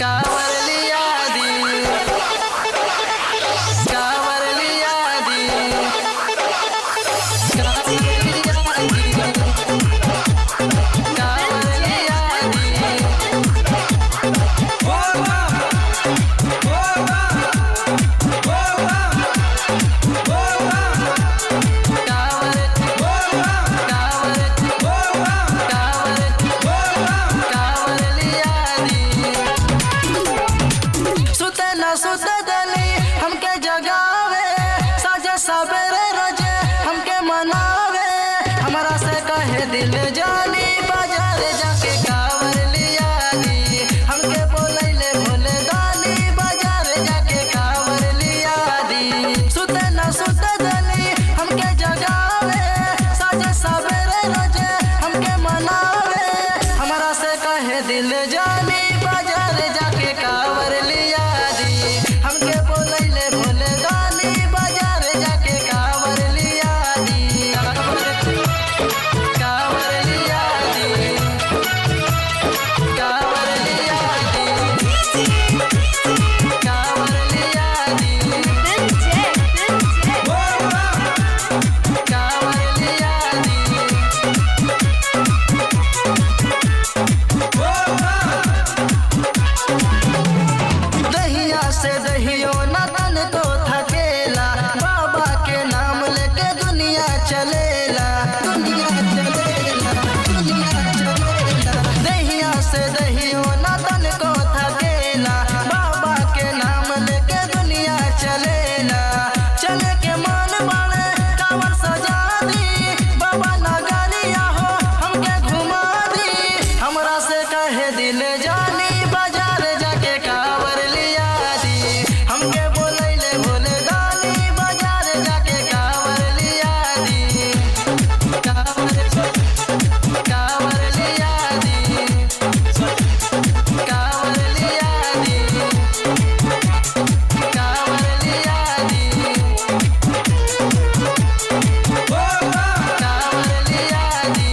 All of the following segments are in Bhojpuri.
कांवर लिया दी, कांवर लिया दी, कांवर लिया दी, कांवर लिया दी। हमके जगावे साजे सवेरे रोजे हमके मनावे, हमारा से कहे दिल जानी बाजार जाके कांवर लिया दी। हमके बोलैले भोले दानी बाजार जाके कांवर लिया दी। सुते न सुते दली हमके जगावे साजे सवेरे रोजे हमके मनावे, हमारा से कहे दिल जानी बाजार जाके कांवर लिया दी। हमके बोलैले भोले दानी बाजार जाके कांवर लिया दी, कांवर लिया दी, कांवर लिया दी, कांवर लिया दी, कांवर लिया दी। दहिया से दहियो न तन को थकेला, बाबा के नाम लेके दुनिया चलेला, दुनिया चलेला, दुनिया चलेला। दहिया से दहियो न तन को थकेला, बाबा के नाम लेके दुनिया चलेला। चले के मन बाणे कांवर सजा दी, बाबा नगरिया हो हमके घुमा दी। हमरा से कहे दिल जानी बाजार जाके कांवर लिया दी। हमके बोलैले भोले दानी बाजार जाके कांवर लिया दी, कांवर लिया दी, कांवर लिया दी, कांवर लिया दी, कांवर लिया दी।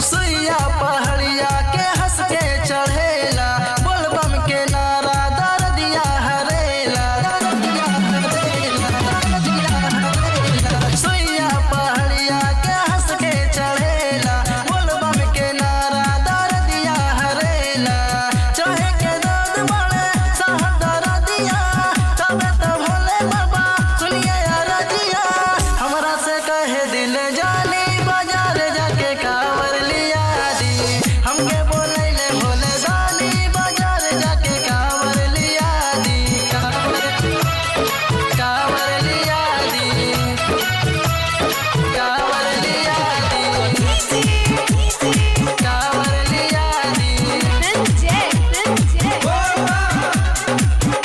सुइया पहाड़िया के हंस के चढ़ेला, बोलबम के नारा दर्दिया हरेला, दर्दिया हरेला, दर्दिया हरेला। सुइया पहाड़िया के हंस के चढ़ेला, बोलबम के नारा दर्दिया हरेला। चाहे के दर्द बड़े सहर दर्दिया, तबे तो भोले बाबा सुनिए अरजिया। हमरा से कहे दिल जानी बाजार जाके कांवर लिया दी। हमके बोलैले भोले दानी बाजार जाके कांवर लिया दी, कांवर लिया दी, कांवर लिया दी, कांवर लिया दी,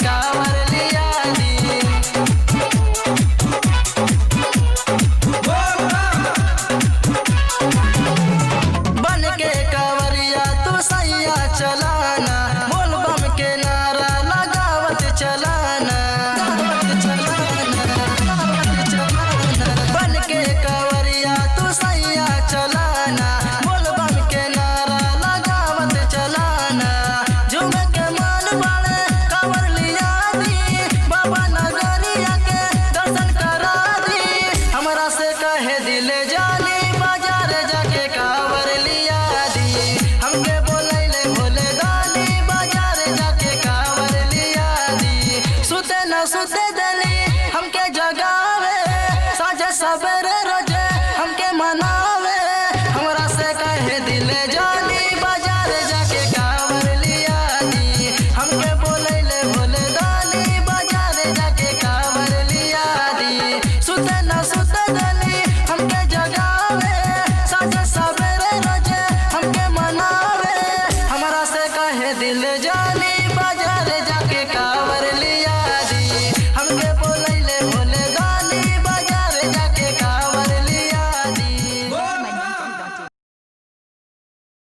कांवर लिया दी। बन के कांवरिया तू सैया चलाना, बोलबम के नारा लगावत चलाना, गावत चलाना, गावत चलाना। बन के कांवरिया तू सैया चलाना, बोलबम के नारा लगावत चलाना। झूमे के मन बाणे कांवर लिया दी, बाबा नगरिया के दर्शन करा दी। हमरा से कहे दिल जानी बाजार जाके कांवर लिया दी। हमके बोलैले भोले दानी बाजार जाके कांवर लिया दी। सुते न सुते दली हमके जगावे साजे सवेरे रोजे हमके मनावे, हमरा से कहे दिल जानी बाजार जाके कांवर लिया दी। हमके बोलैले भोले दानी बाजार जाके कांवर लिया दी। सुते न सुते दली हमके जगावे साजे सवेरे रोजे हमके मनावे, हमरा से कहे दिल जानी